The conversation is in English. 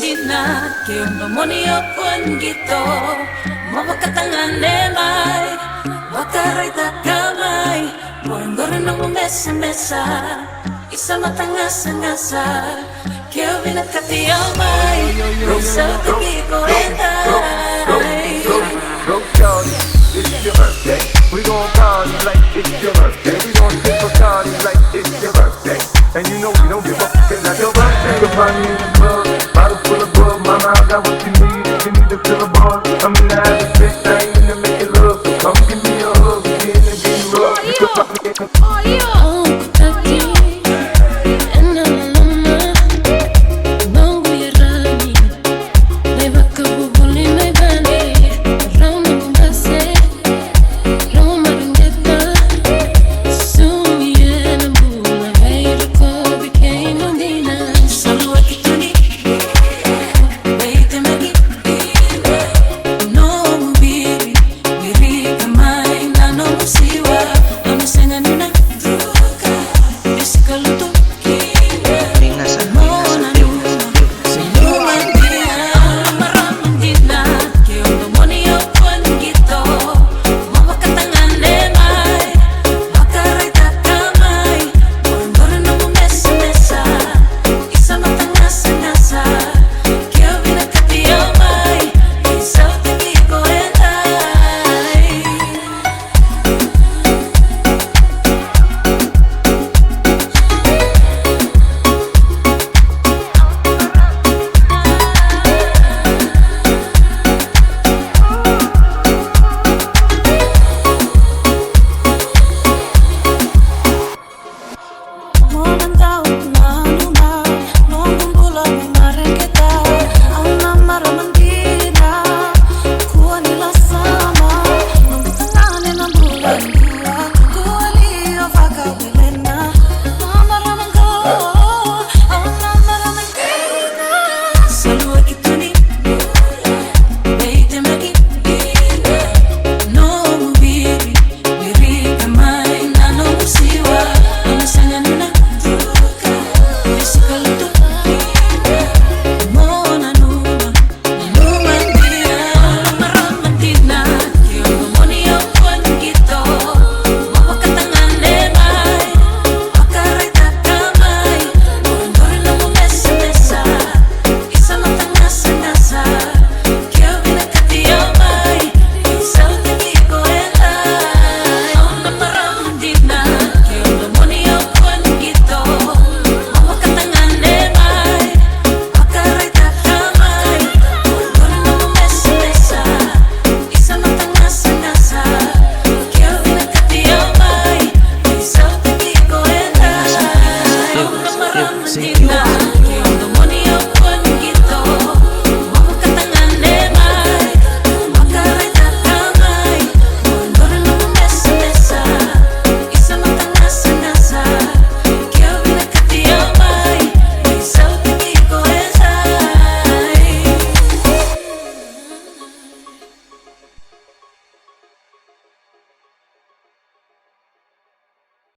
Dina, kayong namonyo pun gito. Mapakatangan nemay, bakaray takamay. Moringgorin ng mesa-mesa, isa matangasa-ngasa. Kaya binagkatiyamay, sa tagi ko entay. Go shawty, it's your birthday. We gon' party like it's your birthday. We gon' sip a party like it's your birthday. And you know we don't give up, cause that's your birthday. You'll find me in the club, bottle full of bug. Mama, I got what you